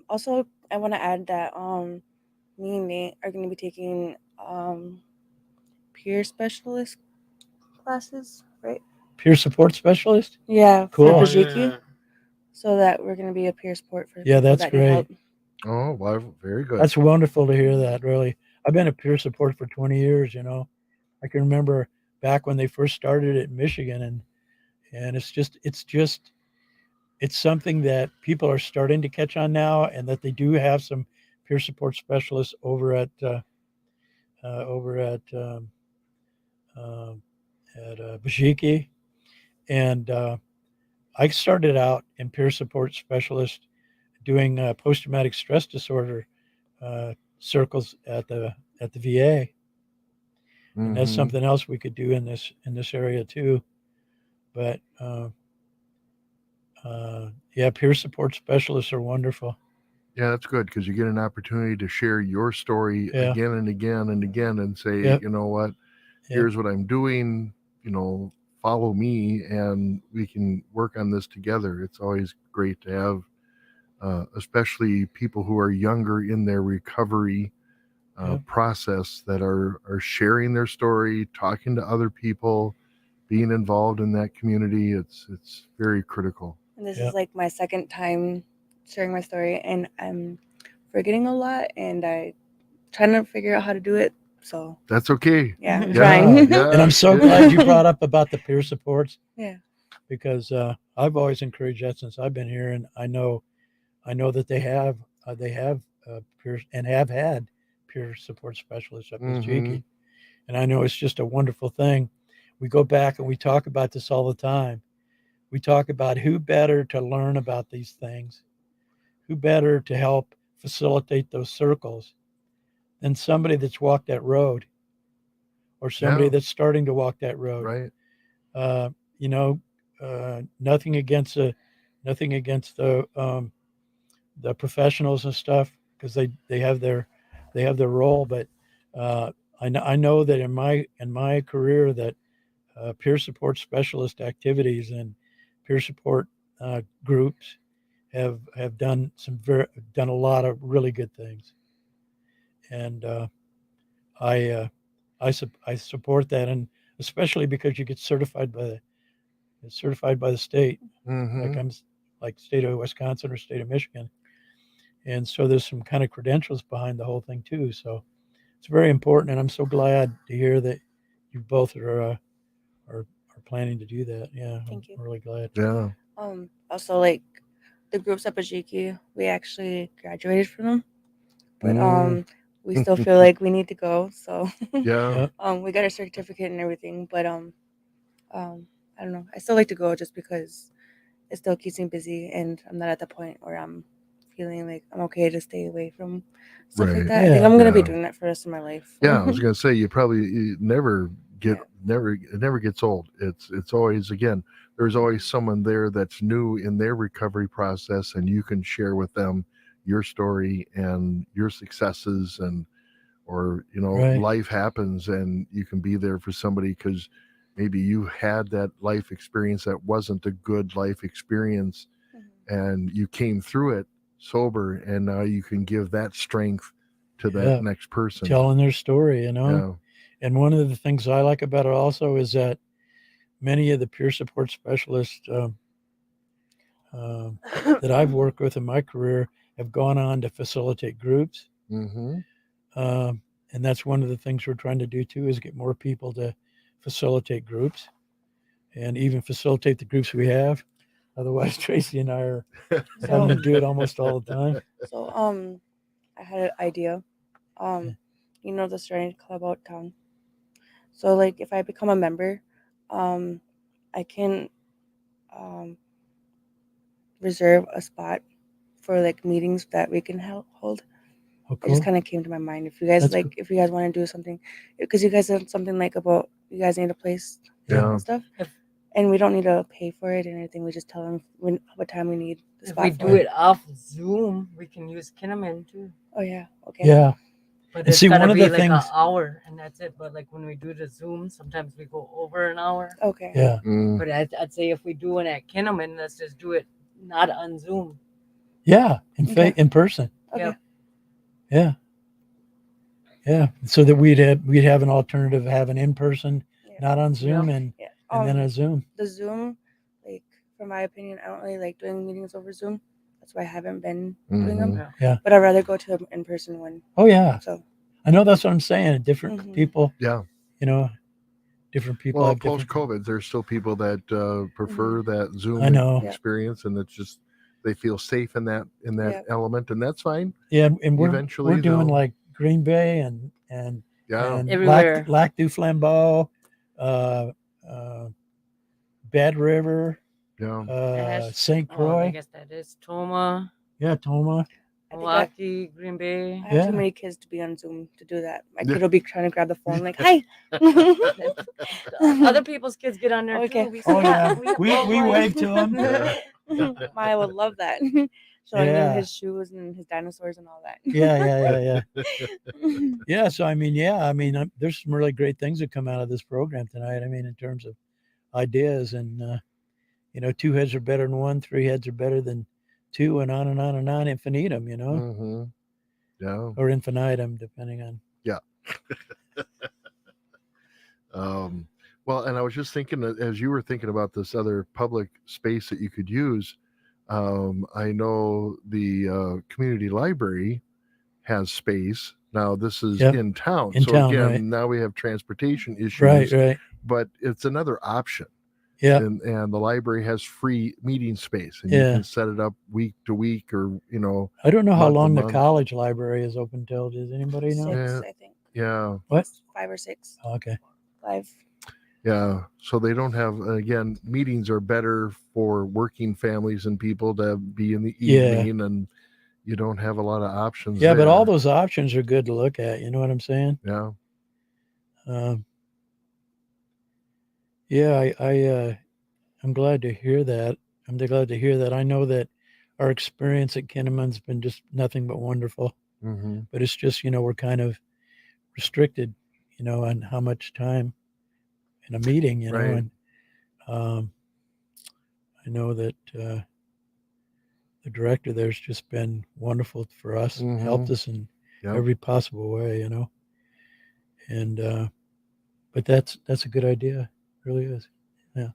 Also, I want to add that me and Nate are going to be taking peer specialist classes, right? Peer support specialist. Yeah, Cool. for Oh, Bajiki, yeah. so that we're going to be a peer support for Yeah, people that's that need great. help. Oh, well, very good. That's wonderful to hear that. Really, I've been a peer support for 20 years. You know, I can remember back when they first started it in Michigan, and it's something that people are starting to catch on now, and that they do have some peer support specialists over um, at Bajiki. And I started out in peer support specialist doing post-traumatic stress disorder circles at the VA, and that's Mhm. something else we could do in this area too. But yeah, peer support specialists are wonderful. Yeah, that's good because you get an opportunity to share your story Yeah. again and again and again and say, Yep. you know what, Yep. here's what I'm doing, follow me and we can work on this together. It's always great to have, especially people who are younger in their recovery Yep. process that are sharing their story, talking to other people, being involved in that community. It's very critical. And this Yep. is like my second time sharing my story, and I'm forgetting a lot, and I trying to figure out how to do it. So That's okay. yeah, I'm Yeah, trying. yeah. And I'm so yeah. glad you brought up about the peer supports, Yeah. because I've always encouraged that since I've been here, and I know that they have peer and have had peer support specialists up at Mhm. Jiki, and I know it's just a wonderful thing. We go back and we talk about this all the time. We talk about who better to learn about these things, who better to help facilitate those circles than somebody that's walked that road, or somebody Yeah. that's starting to walk that road. Right. Uh, you know, nothing against the professionals and stuff, because they have their role, but I know that in my career that peer support specialist activities and peer support groups have done done a lot of really good things, and I I support that, and especially because you get certified by the state, like Mhm. I'm like state of Wisconsin or state of Michigan, and so there's some kind of credentials behind the whole thing too. So it's very important, and I'm so glad to hear that you both are planning to do that. Yeah, Thank you. I'm really glad. Yeah. Also, like the groups up at Jiki, we actually graduated from them, but Mm. we still feel like we need to go. So Yeah. Yeah. we got our certificate and everything, but I don't know. I still like to go just because it still keeps me busy, and I'm not at the point where I'm feeling like I'm okay to stay away from stuff like Right. that. I think Yeah. I'm gonna be Yeah. doing that for the rest of my life. Yeah. I was gonna say you never get Yeah. it never gets old. It's always, again, there's always someone there that's new in their recovery process, and you can share with them your story and your successes, and or Right. life happens and you can be there for somebody because maybe you had that life experience that wasn't a good life experience Mhm. and you came through it sober, and now you can give that strength to that Yeah. next person. Telling their story, Yeah. And one of the things I like about it also is that many of the peer support specialists that I've worked with in my career have gone on to facilitate groups. Mm-hmm. And that's one of the things we're trying to do too, is get more people to facilitate groups, and even facilitate the groups we have. Otherwise, Tracy and I are having to So do it almost all the time. so I had an idea. Yeah. You know the Serenity Club out town. So like if I become a member, I can um reserve a spot for like meetings that we can hold. Oh, It just cool. kind of came to my mind. If you guys That's like, cool. if you guys want to do something, because you guys said something like about you guys need a place Yeah. and stuff, If- and we don't need to pay for it and anything. We just tell them what time we need the If spot we for do it off Zoom, we can use Kinnaman too. Oh yeah, okay. Yeah. But And it's see, gotta one of be the like an things- hour, and that's it. But like when we do the Zoom, sometimes we go over an hour. Okay. Yeah. Mm. But I'd say if we do one at Kinnaman, let's just do it not on Zoom. Yeah. Okay. In person. Okay. Yep. Yeah. Yeah. So that we'd have an alternative, have an in person, Yeah. not on Zoom, Yep. Yeah. and then a Zoom. The Zoom, like from my opinion, I don't really like doing meetings over Zoom. That's why I haven't been doing them. Mhm. Yeah. But I'd rather go to an in-person one. Oh yeah. So I know that's what I'm saying. Different Mhm. people, Yeah. you know, different people Well, have different. post COVID, there's still people that prefer that Zoom I know. Yeah. experience, and it's just they feel safe in that Yeah. element, and that's fine. Yeah, and Eventually we're doing they'll- like Green Bay and Yeah. and Everywhere. Lac du Flambeau, uh, Bad River, Yeah. Ash- St. Oh, I Croix, guess that is Toma, yeah, Toma. I think Milwaukee, Green Bay. I have Yeah. too many kids to be on Zoom to do that. My Yeah. kid will be trying to grab the phone like, "Hi." Other people's kids get on there Okay. too. We say Oh yeah, we all we like- wave to them. Yeah. Maya would love that. Showing Yeah. him his shoes and his dinosaurs and all that. Yeah. Yeah, so I mean, there's some really great things that come out of this program tonight. I mean, in terms of ideas, and two heads are better than one, three heads are better than two, and on and on and on, infinitum, Mm-hmm. Yeah. or infinitum, depending on. Well, and I was just thinking that as you were thinking about this other public space that you could use, I know the community library has space. Now, this is Yep. in town. In so town, again, right. now we have transportation issues, Right. but it's another option. Yeah. And the library has free meeting space, and you Yeah. can set it up week to week, or I don't know how month to long the month. college library is open till. Does anybody know? 6, Yeah. I think. Yeah. What? 5 or 6. Oh, okay. 5. Yeah, so they don't have, again, meetings are better for working families and people to be in the Yeah. evening, and you don't have a lot of options. Yeah, but all there. those options are good to look at. You know what I'm saying? Yeah. Yeah, I'm glad to hear that. I'm glad to hear that. I know that our experience at Kinnaman's been just nothing but wonderful. Mm-hmm. But it's just, we're kind of restricted, on how much time in a meeting, Right. and I know that the director there's just been wonderful for us, Mhm. helped us in Yep. every possible way, and but that's a good idea, it really is. Yeah.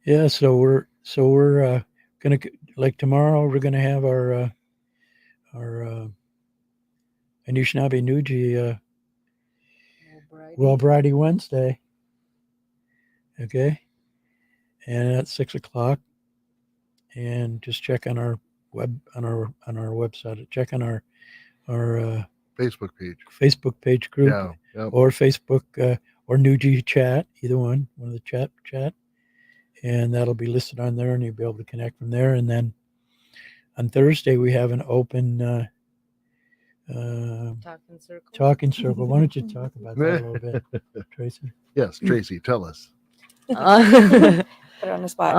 Yeah, so we're gonna, like, tomorrow we're gonna have our Anishinabe Nuji Well Brady Wednesday. Okay. And at 6:00, and just check on our website. Check on our Facebook page. Facebook page group, Yeah. Yep. or Facebook or Nuji chat, either one of the chat, and that'll be listed on there, and you'll be able to connect from there. And then on Thursday we have an open Talking circle. talking circle. Why don't you talk about that a little bit, Tracy? Yes, Tracy, tell us. Put it on the spot.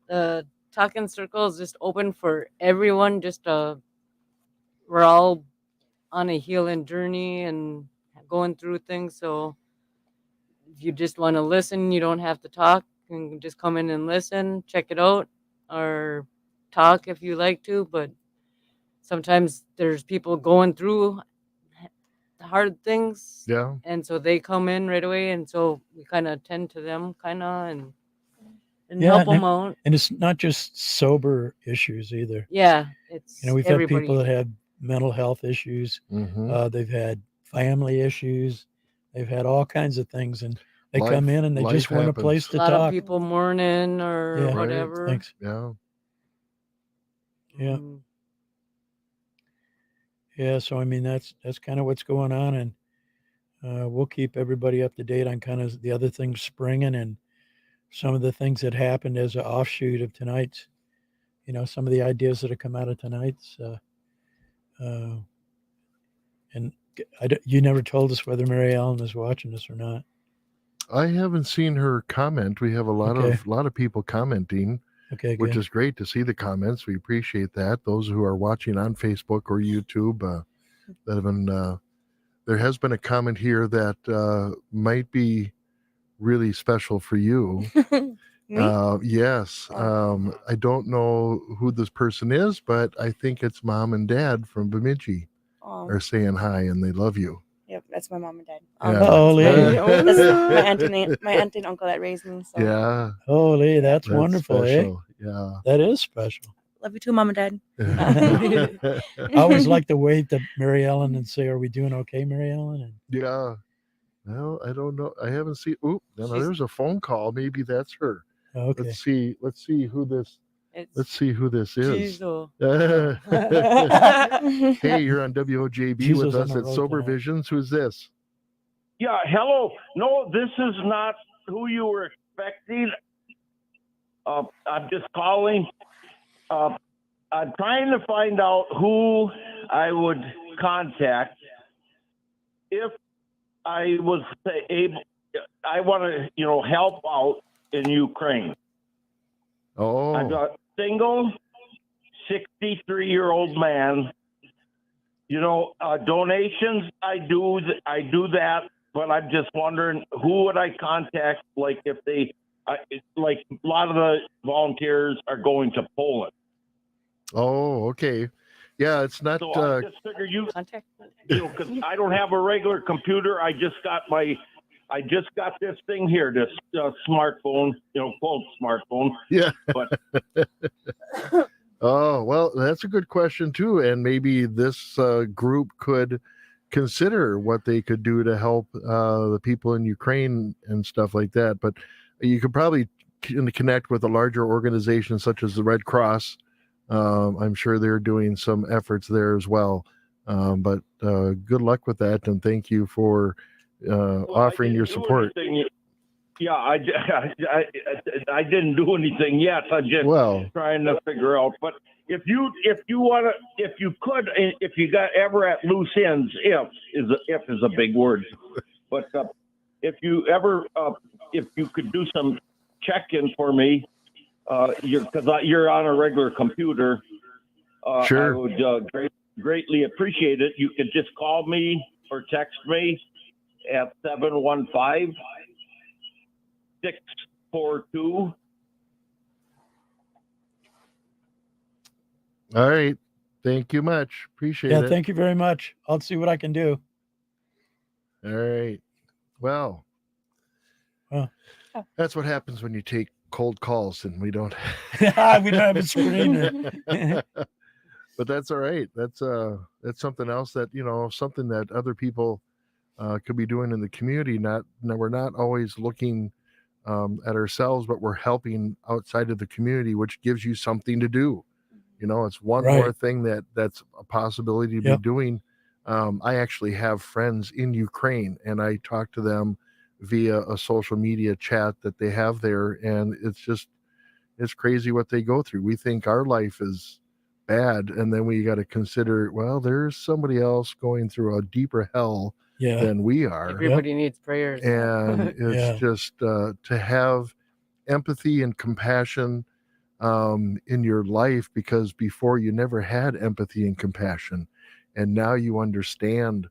The talking circle is just open for everyone. We're all on a healing journey and going through things. So if you just want to listen, you don't have to talk. You can just come in and listen, check it out, or talk if you like to. But sometimes there's people going through hard things, Yeah. and so they come in right away, and so we kind of tend to them, and Yeah, help them out. And it's not just sober issues either. Yeah, it's We've everybody. had people that have mental health issues. Mm-hmm. They've had family issues. They've had all kinds of things, and they Life- come in and they life just want a place happens. to a lot of talk. people mourning or Yeah. Right. whatever. Thanks. Yeah. Yeah. Mm. Yeah, so I mean that's kind of what's going on, and we'll keep everybody up to date on kind of the other things springing, and some of the things that happened as an offshoot of tonight's, some of the ideas that have come out of tonight's. Uh, and you never told us whether Mary Ellen is watching us or not. I haven't seen her comment. We have a lot of people commenting, Okay, which good. is great to see the comments. We appreciate that. Those who are watching on Facebook or YouTube, that have been there has been a comment here that might be really special for you. Me? Yes. I don't know who this person is, but I think it's mom and dad from Bemidji are saying hi and they love you. Yep, that's my mom and dad. Yeah. Holy. That's my aunt and uncle that raised me. So Yeah. Holy, that's wonderful, special. Yeah. That is special. love you too, mom and dad. I always like to wave to Mary Ellen and say, "Are we doing okay, Mary Ellen?" And Yeah. Well, I don't know. I haven't seen. Oop, no, there's a phone call. Maybe that's her. okay. Let's see who this. Let's see who this is. Jizo. Hey, you're on WOJB Jizo's with on us the at road Sober tonight. Visions. Who's this? Yeah, hello. No, this is not who you were expecting. I'm just calling. I'm trying to find out who I would contact if I was able. I want to, help out in Ukraine. Oh, I'm a single, 63-year-old man. Donations. I do that, but I'm just wondering who would I contact? Like if they, like a lot of the volunteers are going to Poland. oh, okay. Yeah, it's not. So I just figure Contact. because I don't have a regular computer. I just got this thing here, this smartphone, quote smartphone. Yeah. But Oh, well, that's a good question too, and maybe this group could consider what they could do to help the people in Ukraine and stuff like that. But you could probably connect with a larger organization such as the Red Cross. I'm sure they're doing some efforts there as well. But good luck with that, and thank you for offering your support. Yeah, I didn't do anything yet. I'm just trying to figure out. But if you got ever at loose ends, if is a big word. But if you could do some check-in for me, because you're on a regular computer, Sure. I would greatly appreciate it. You could just call me or text me at 715-642. All right. Thank you much. Appreciate it. Yeah, thank you very much. I'll see what I can do. All right. Well, that's what happens when you take cold calls and we don't We don't have a screener. But that's all right. That's something else that, something that other people could be doing in the community. We're not always looking at ourselves, but we're helping outside of the community, which gives you something to do. It's one more thing that's a possibility to be doing. I actually have friends in Ukraine, and I talk to them via a social media chat that they have there, and it's crazy what they go through. We think our life is bad, and then we got to consider, well, there's somebody else going through a deeper hell than we are. Everybody needs prayers. And it's just to have empathy and compassion in your life, because before you never had empathy and compassion, and now you understand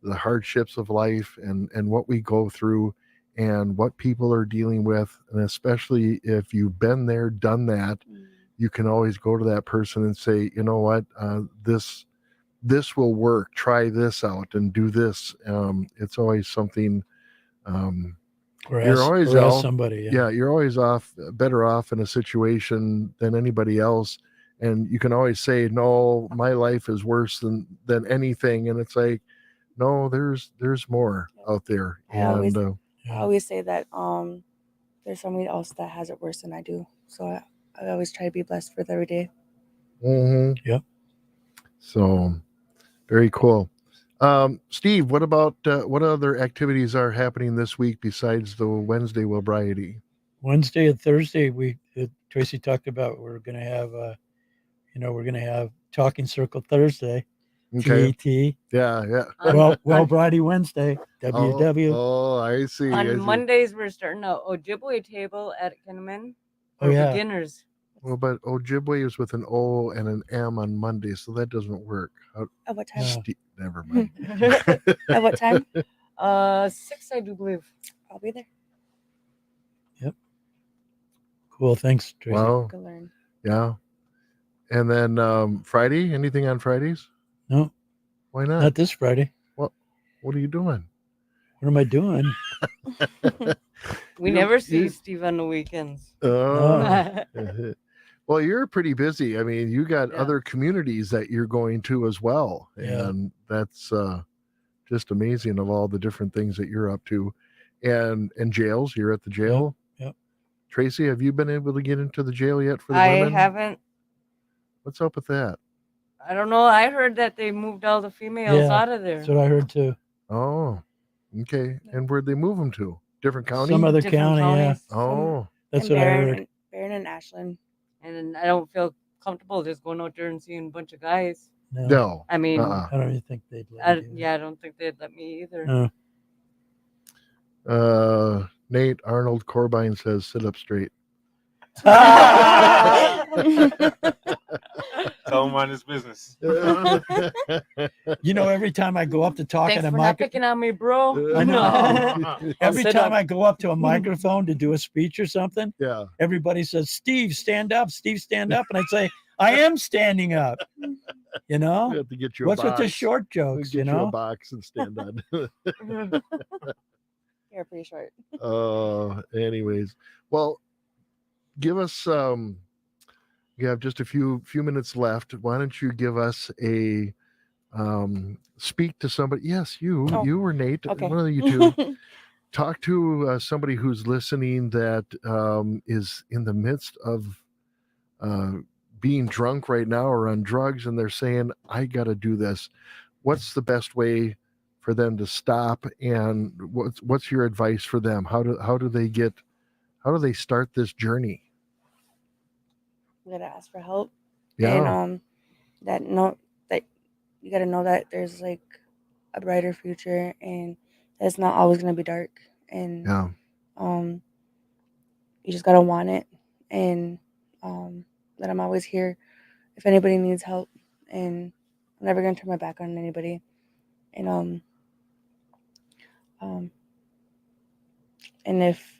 the hardships of life and what we go through and what people are dealing with. And especially if you've been there, done that, you can always go to that person and say, you know what, this will work. Try this out and do this. It's always something. You're always somebody. You're always better off in a situation than anybody else. And you can always say, no, my life is worse than anything. And it's like, no, there's more out there. I always say that there's somebody else that has it worse than I do. So I always try to be blessed with every day. Mm-hmm. Yep. So very cool. Steve, what about what other activities are happening this week besides the Wednesday Wellbriety? Wednesday and Thursday, Tracy talked about we're going to have, Talking Circle Thursday, Okay. TET. Yeah. Well, Brady Wednesday, WW. Oh, I see. I On see. Mondays, we're starting a Ojibwe table at Kinnaman Oh, for yeah. beginners. Well, but Ojibwe is with an O and an M on Monday, so that doesn't work. At what time? No. Never mind. At what time? 6, I do believe. I'll be there. Cool. Thanks, Tracy. Wow. Good learn. Yeah. And then Friday, anything on Fridays? No, Why not? not this Friday. What are you doing? What am I doing? We You- never see you- Steve on the weekends. Oh. Well, you're pretty busy. I mean, you got Yeah. other communities that you're going to as well. Yeah. And that's just amazing of all the different things that you're up to. And jails, you're at the jail. Yep. Tracy, have you been able to get into the jail yet for the I women? haven't. What's up with that? I don't know. I heard that they moved all the females Yeah, out of there. That's what I heard too. Oh, okay. And where'd they move them to? Different county? Some other Different county, yeah. counties. Oh, That's And what I Barron heard. and- Barron and Ashland. And I don't feel comfortable just going out there and seeing a bunch of guys. no. I mean, Uh-uh. I don't even think they'd let me do yeah, I don't think they'd let me either. No. Nate Arnold Corbine says, sit up straight. Tell him on his business. You know, every time I go up to talk Thanks at a for not mic, picking on me, bro. I know. every sit time up. I go up to a microphone to do a speech or something, Yeah. everybody says, Steve, stand up. Steve, stand up. And I say, I am standing up. You We know? have to get you a What's box. with the short We'll jokes, get you you a know? box and stand on. You're pretty short. Anyways, well, give us you have just a few minutes left. Why don't you give us a speak to somebody? Yes, you or Nate, Okay. one of you two. Talk to somebody who's listening that is in the midst of being drunk right now or on drugs, and they're saying, I got to do this. What's the best way for them to stop, and what's your advice for them? How do they start this journey? You gotta ask for help. Yeah. And that you gotta know that there's like a brighter future and that it's not always gonna be dark. And Yeah. you just gotta want it, and that I'm always here if anybody needs help, and I'm never gonna turn my back on anybody. And and if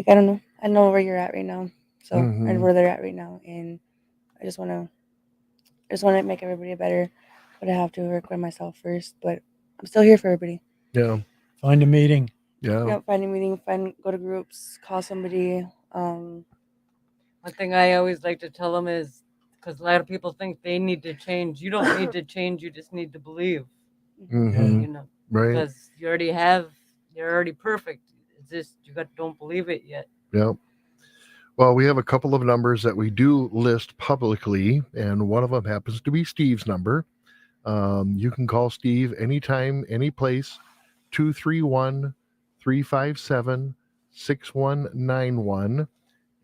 I don't know, I know where you're at right now, so Mhm. and where they're at right now, and I just wanna make everybody better, but I have to work by myself first. But I'm still here for everybody. Yeah. Find a meeting. Yeah. You know, find a meeting, go to groups, call somebody. One thing I always like to tell them is, because a lot of people think they need to change. You don't need to change. You just need to believe. Mhm. You know, Right. because you're already perfect. It's just don't believe it yet. Yeah. Well, we have a couple of numbers that we do list publicly, and one of them happens to be Steve's number. You can call Steve anytime, any place, 231-357-6191,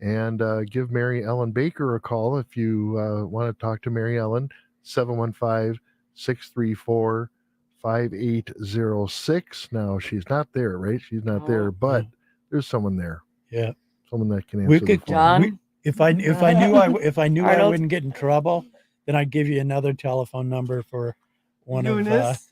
and give Mary Ellen Baker a call if you want to talk to Mary Ellen, 715-634-5806. Now, she's not there, right? She's not there, but there's someone there. Yeah. Someone that can We answer the could- phone. John, If I knew I Arnold. wouldn't get in trouble, then I'd give you another telephone number for one of Eunice.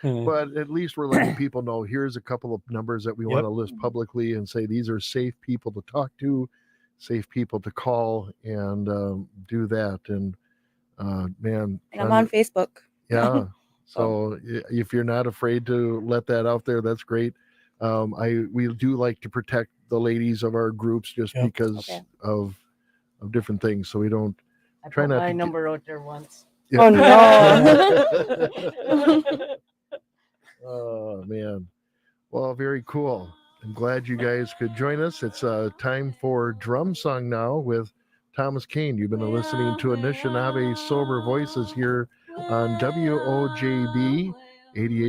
But at least we're letting people know here's a couple of numbers that we want to list publicly and say these are safe people to talk to, safe people to call, and do that. And man, And I'm on Facebook. yeah. So if you're not afraid to let that out there, that's great. We do like to protect the ladies of our groups just because of different things. So we don't I try put not my to number out there once. Yeah. Oh no. Oh man. Well, very cool. I'm glad you guys could join us. It's time for Drum Song now with Thomas Kane. You've been listening to Anishinabe Sober Voices here on WOJB 88.